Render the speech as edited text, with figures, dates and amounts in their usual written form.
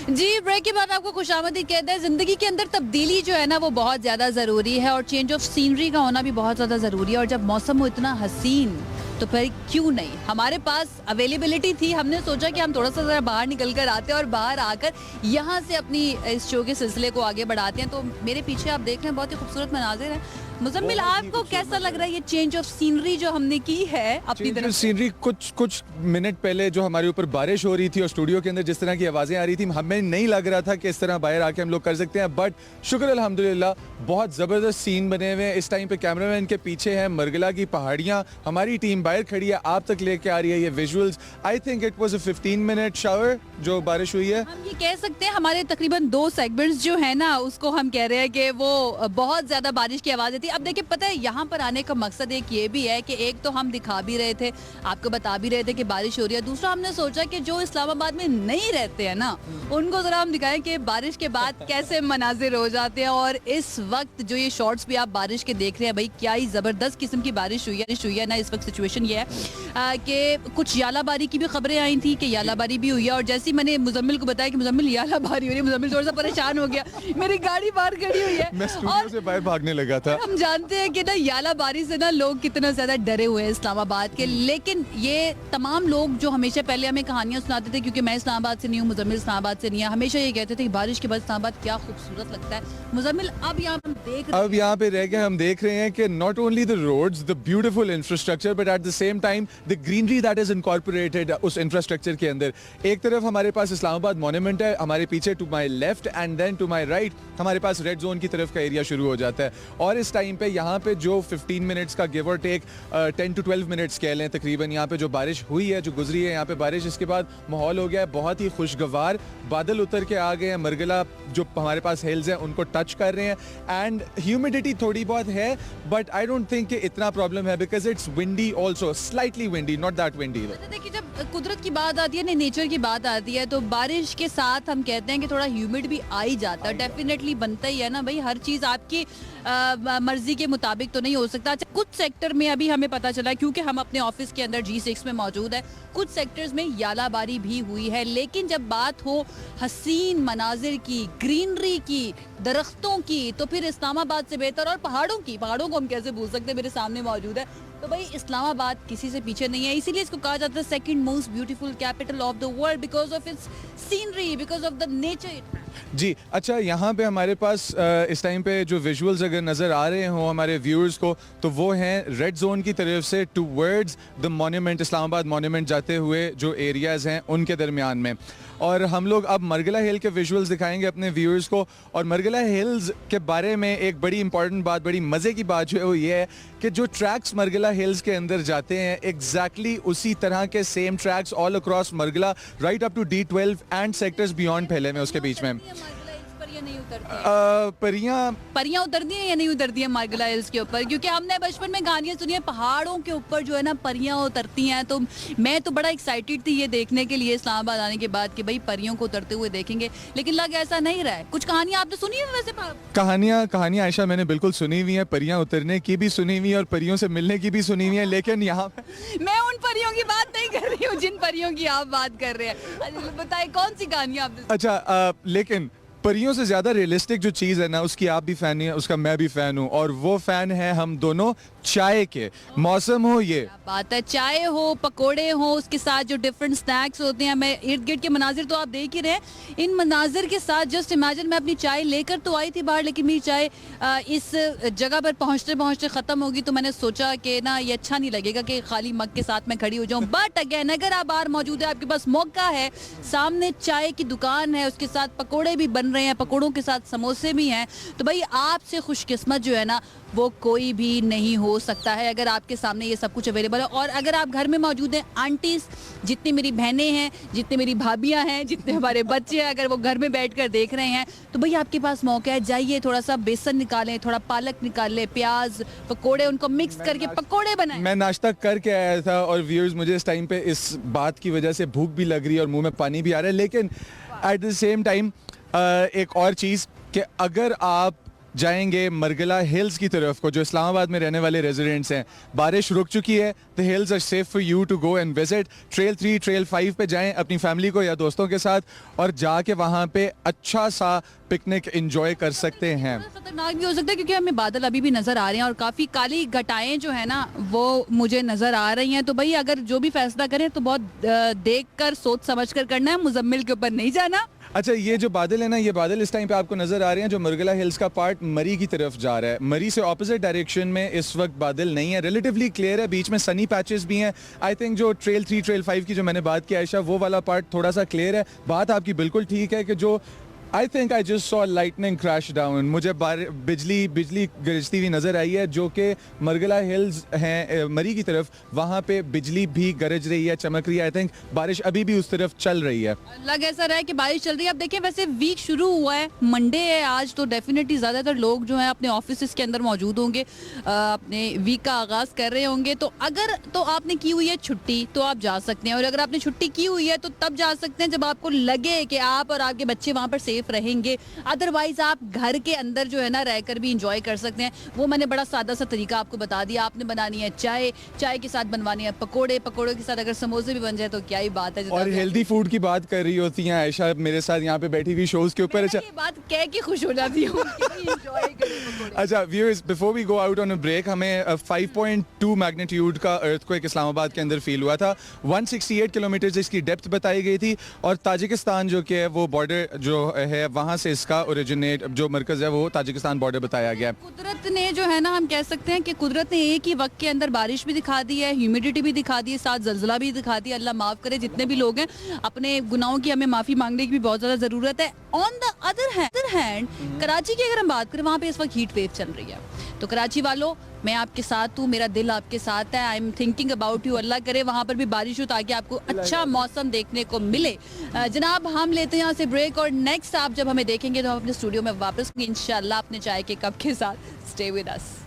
जी, break के बाद आपको खुशामदीद कहते हैं। ज़िंदगी के अंदर तब्दीली जो है ना वो बहुत ज़्यादा ज़रूरी है और चेंज ऑफ सीनरी का होना भी बहुत ज़्यादा ज़रूरी है। और जब मौसम हो इतना हसीन तो फिर क्यों नहीं, हमारे पास अवेलेबिलिटी थी, हमने सोचा कि हम थोड़ा सा ज़रा बाहर निकल कर आते हैं और बाहर आकर यहाँ से अपनी इस शो के सिलसिले को आगे बढ़ाते हैं। तो मेरे पीछे आप देख रहे हैं बहुत ही खूबसूरत मनाजिर है। मुजम्मिल, आपको कैसा लग रहा है ये चेंज ऑफ सीनरी जो हमने की है अपनी तरफ से? सीनरी कुछ मिनट पहले जो हमारे ऊपर बारिश हो रही थी और स्टूडियो के अंदर जिस तरह की आवाज़ें आ रही थी, हमें नहीं लग रहा था कि इस तरह बाहर आके हम लोग कर सकते हैं। बट शुक्र अल्हम्दुलिल्लाह बहुत ज़बरदस्त सीन बने हुए हैं। इस टाइम पे कैमरामैन के पीछे हैं मरगला की पहाड़ियाँ, हमारी टीम बाहर खड़ी है, आप तक लेके आ रही है ये visuals. I think it was a 15 minute shower जो बारिश हुई है। हम ये कह सकते हैं हमारे तकरीबन 2 सेगमेंट्स जो है ना उसको हम कह रहे हैं कि वो बहुत ज्यादा बारिश की आवाज़ें थी। अब देखिए, पता है यहाँ पर आने का मकसद एक ये भी है कि एक तो हम दिखा भी रहे थे, आपको बता भी रहे थे कि बारिश हो रही है। दूसरा हमने सोचा कि जो इस्लामाबाद में नहीं रहते हैं ना उनको जरा हम दिखाएं कि बारिश के बाद कैसे मनाजिर हो जाते हैं। और इस वक्त जो ये शॉट्स भी आप बारिश के देख रहे हैं, भाई क्या ही जबरदस्त किस्म की बारिश हुई है ना। इस वक्त सिचुएशन ये है कि कुछ यालाबारी की भी खबरें आई थी कि यालाबारी भी हुई है। और जैसे मैंने मुजम्मिल को बताया कि मुजम्मिल यालाबारी हो रही है, मुजम्मिल थोड़ा सा परेशान हो गया, मेरी गाड़ी बाहर खड़ी हुई है, मैं स्टूडियो से बाहर भागने लगा था। हम जानते हैं कि ना यालाबारी से ना लोग कितना ज्यादा डरे हुए हैं इस्लामाबाद के। लेकिन ये तमाम लोग जो हमेशा पहले हमें कहानियां सुनाते थे, क्योंकि मैं इस्लामाबाद से नहीं हूँ, मुजम्मिल इस्लामाबाद से नहीं है, हमेशा ये कहते थे कि बारिश के बाद इस्लामाबाद क्या खूबसूरत लगता है। मुजम्मिल, अब यहाँ पे रह के हम देख रहे हैं कि not only the roads, the beautiful infrastructure, but at the same time the greenery that is incorporated उस इंफ्रास्ट्रक्चर के अंदर। एक तरफ हमारे पास इस्लामाबाद मॉन्यूमेंट है, हमारे पीछे to my left and then to my right हमारे पास रेड जोन की तरफ का एरिया शुरू हो जाता है। और इस टाइम पे यहाँ पे जो 15 मिनट्स का गिव और टेक 10 to 12 मिनट्स कह लें तकरीबन, यहाँ पे जो बारिश हुई है, जो गुजरी है यहाँ पे बारिश, इसके बाद माहौल हो गया है बहुत ही खुशगवार। बादल उतर के आ गए हैं, मरगला जो हमारे पास हिल्स हैं उनको टच कर रहे हैं एंड ह्यूमिडिटी थोड़ी बहुत है, बट आई डोंट थिंक कि इतना प्रॉब्लम है because it's windy also, slightly windy, not that windy. देखिए, जब कुदरत की बात आती है ना, नेचर की बात आती है, तो बारिश के साथ हम कहते हैं कि थोड़ा ह्यूमिड भी आ ही जाता है। डेफिनेटली बनता ही है ना भाई, हर चीज़ आपकी मर्जी के मुताबिक तो नहीं हो सकता। अच्छा, कुछ सेक्टर में अभी हमें पता चला, क्योंकि हम अपने ऑफिस के अंदर G6 में मौजूद है, कुछ सेक्टर्स में यालाबारी भी हुई है। लेकिन जब बात हो हसीन मनाजिर की, ग्रीनरी की, दरख्तों की, तो फिर इस्लामाबाद से बेहतर, और पहाड़ों को हम कैसे भूल सकते हैं, मेरे सामने मौजूद है। तो भाई इस्लामाबाद किसी से पीछे नहीं है, इसीलिए इसको कहा जाता है second most beautiful capital of the world because of its scenery, because of the nature. जी अच्छा, यहाँ पे हमारे पास इस टाइम पे जो विजुअल्स अगर नज़र आ रहे हों हमारे व्यूअर्स को, तो वो हैं रेड जोन की तरफ से towards the monument, Islamabad monument जाते हुए जो एरियाज़ हैं उनके दरमियान में। और हम लोग अब मरगला हिल के विजुअल्स दिखाएंगे अपने व्यूअर्स को। और मरगला हिल्स के बारे में एक बड़ी इंपॉर्टेंट बात, बड़ी मज़े की बात जो है वो ये है कि जो ट्रैक्स मरगला हिल्स के अंदर जाते हैं, एग्जैक्टली उसी तरह के same tracks all across Margalla, right up to D12 and sectors beyond फैले में उसके बीच में। परियां उतरती हैं या नहीं उतरती हैं मरगला हिल्स के ऊपर? क्योंकि हमने बचपन में कहानियां सुनी है पहाड़ों के ऊपर जो है ना परियां उतरती हैं। तो मैं तो बड़ा एक्साइटेड थी ये देखने के लिए इस्लामाबाद आने के बाद कि भाई परियों को उतरते हुए देखेंगे, लेकिन लग ऐसा नहीं रहा है। कुछ कहानियां आपने सुनी है वैसे? कहानियां आयशा मैंने बिल्कुल सुनी हुई है, परियां उतरने की भी सुनी हुई है और परियों से मिलने की भी सुनी हुई है। लेकिन यहाँ पे मैं उन परियों की बात नहीं कर रही हूँ जिन परियों की आप बात कर रहे हैं। बताए कौन सी कहानियां आपने? अच्छा, लेकिन परियों से ज़्यादा रियलिस्टिक जो चीज़ है ना, उसकी आप भी फ़ैन है, उसका मैं भी फ़ैन हूँ, और वो फ़ैन है हम दोनों चाय के। मौसम हो, ये बात है, चाय हो, पकोड़े हो, उसके साथ जो डिफरेंट स्नैक्स होते हैं, मैं इर्द गिर्द के मनाजिर तो आप देख ही रहे हैं। इन मनाजिर के साथ जस्ट इमेजिन, मैं अपनी चाय लेकर तो आई थी बाहर, लेकिन मेरी चाय इस जगह पर पहुँचते पहुँचते ख़त्म होगी। तो मैंने सोचा कि ना ये अच्छा नहीं लगेगा कि खाली मग के साथ मैं खड़ी हो जाऊँ। बट अगेन, अगर आप बाहर मौजूद है, आपके पास मौका है, सामने चाय की दुकान है, उसके साथ पकोड़े भी बन रहे हैं, पकोड़ों के साथ समोसे भी हैं, तो भाई आपसे खुशकिस्मत जो है ना वो कोई भी नहीं हो सकता है अगर आपके सामने ये सब कुछ अवेलेबल है। और अगर आप घर में मौजूद हैं, आंटीज, जितनी मेरी बहनें हैं, जितनी मेरी भाभियां हैं, जितने हमारे बच्चे हैं, अगर वो घर में बैठकर देख रहे हैं, तो भाई आपके पास मौका है, जाइए थोड़ा सा बेसन निकालें, थोड़ा पालक निकाल लें, प्याज, पकोड़े, उनको मिक्स करके पकोड़े बनाएं। मैं नाश्ता करके आया था और व्यूअर्स, मुझे इस टाइम पे इस बात की वजह से भूख भी लग रही है और मुंह में पानी भी आ रहा है। लेकिन एट द सेम टाइम एक और चीज़ कि अगर आप जाएंगे मरगला हिल्स की तरफ को, जो इस्लामाबाद में रहने वाले रेजिडेंट्स हैं, बारिश रुक चुकी है, the hills are safe for you to go and visit. Trail 3, trail 5 पे जाएं अपनी फैमिली को या दोस्तों के साथ और जाके वहाँ पे अच्छा सा पिकनिक एंजॉय कर सकते हैं. खतरनाक भी हो सकता है क्योंकि हमें बादल अभी भी नजर आ रहे हैं और काफी काली घटाएं जो है ना वो मुझे नजर आ रही हैं. तो भाई अगर जो भी फैसला करें तो बहुत देख कर सोच समझ कर करना है, मुजम्मिल के ऊपर नहीं जाना. अच्छा, ये जो बादल है ना, ये बादल इस टाइम पे आपको नजर आ रहे हैं जो मुरगला हिल्स का पार्ट मरी की तरफ जा रहा है. मरी से ऑपोजिट डायरेक्शन में इस वक्त बादल नहीं है, रिलेटिवली क्लियर है, बीच में सनी पैचेस भी हैं. आई थिंक जो ट्रेल 3, ट्रेल 5 की जो मैंने बात की आयशा, वो वाला पार्ट थोड़ा सा क्लियर है. बात आपकी बिल्कुल ठीक है कि जो I think I just saw lightning crash down. मुझे बिजली गरजती हुई नजर आई है जो कि मरगला हिल्स हैं मरी की तरफ, वहाँ पे बिजली भी गरज रही है, चमक रही है. आई थिंक बारिश अभी भी उस तरफ चल रही है. लग ऐसा रहा है कि बारिश चल रही है. अब देखिए वैसे वीक शुरू हुआ है, मंडे है आज, तो डेफिनेटली ज़्यादातर लोग जो हैं अपने ऑफिस के अंदर मौजूद होंगे, अपने वीक का आगाज़ कर रहे होंगे. तो अगर तो आपने की हुई है छुट्टी तो आप जा सकते हैं, और अगर आपने छुट्टी की हुई है तो तब जा सकते हैं जब आपको लगे कि आप और आपके बच्चे वहाँ पर सेफ रहेंगे. अदरवाइज आप घर के अंदर जो है ना रहकर भी इंजॉय कर सकते हैं. वो मैंने बड़ा सादा सा तरीका आपको बता दिया. आपने बनानी है चाय, चाय के साथ बनवानी है पकोड़े, पकोड़े के साथ अगर समोसे भी बन जाए तो क्या ही बात है. और हेल्दी फूड की बात कर रही होती हैं आयशा मेरे साथ यहाँ पे बैठी हुई शोज के ऊपर. अच्छा, ये बात कह के खुश हो जाती हूँ. अच्छा viewers, before we go out on a break, हमें 5.2 मैग्नीट्यूड का अर्थक्वेक इस्लामाबाद के अंदर फील हुआ था. 168 किलोमीटर इसकी डेप्थ बताई गई थी, और ताजिकिस्तान जो कि है वो बॉर्डर जो है वहाँ से इसका ओरिजिनेट जो मरकज़ है वो ताजिकिस्तान बॉर्डर बताया गया. कुदरत ने जो है ना, हम कह सकते हैं कि कुदरत ने एक ही वक्त के अंदर बारिश भी दिखा दी है, ह्यूमिडिटी भी दिखा दी है, साथ जल्जला भी दिखा दिया. अल्लाह माफ़ करे जितने भी लोग हैं, अपने गुनाहों की हमें माफ़ी मांगने की भी बहुत ज़्यादा ज़रूरत है. On the other hand Karachi की अगर हम बात करें, वहाँ पे इस वक्त हीट वेव चल रही है. तो कराची वालों, मैं आपके साथ हूँ, मेरा दिल आपके साथ है. I am thinking about you. अल्लाह करे वहाँ पर भी बारिश हो ताकि आपको अच्छा मौसम देखने को मिले. जनाब हम लेते हैं यहाँ से ब्रेक, और नेक्स्ट आप जब हमें देखेंगे तो हम अपने स्टूडियो में वापस इंशाल्लाह अपने चाय के कप के साथ. Stay with us.